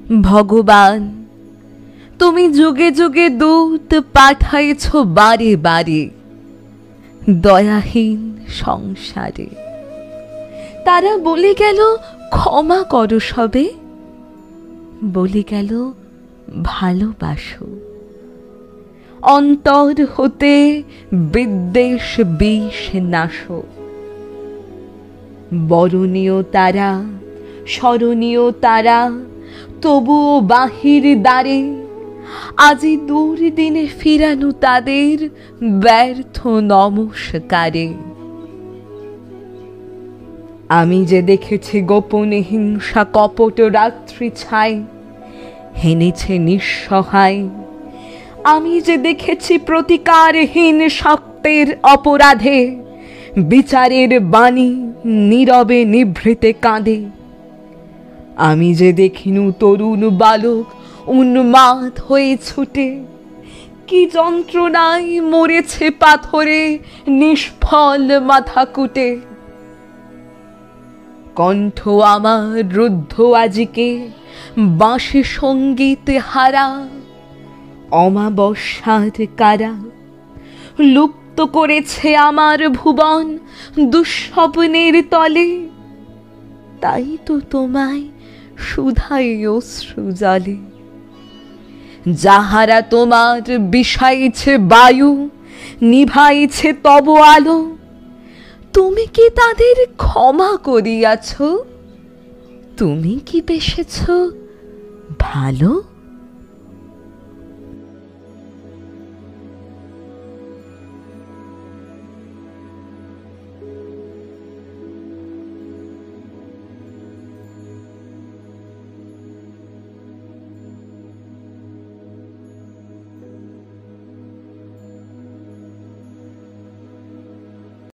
ভগবান, তুমি যুগে যুগে দূত পাঠাইছ বারে বারে দয়াহীন সংসারে। তারা বলে গেল ক্ষমা করো সবে, বলে গেল ভালোবাসো। অন্তর হতে বিদ্বেষ বিষ নাশো। বরণীয় তারা, স্মরণীয় তারা, তবুও বাহির দ্বারে আজি দুর্দিনে ফিরানো তাদের ব্যর্থ নমস্কারে। আমি যে দেখেছি গোপনে হিংসা কপট রাত্রি ছাই হেনেছে নিঃসহায়। আমি যে দেখেছি প্রতিকারহীন শক্তের অপরাধে বিচারের বাণী নীরবে নিভৃতে কাঁদে। আমি যে দেখিনু তরুণ বালক উন্মাদ হয়ে ছুটে কি যন্ত্রণায় মরেছে পাথরে নিষ্ফল মাথা কুটে। কণ্ঠ আমার রুদ্ধ আজিকে বাঁশি সঙ্গীত হারা। অমাবস্যার কারা লুপ্ত করেছে আমার ভুবন দুঃস্বপ্নের তলে। তাই তো তোমায় সুধাই অশ্রু জলে। যাহারা তোমার বিষাইছে বায়ু নিভাইছে তব আলো, তুমি কি তাদের ক্ষমা করিয়াছ? তুমি কি বেসেছ ভালো?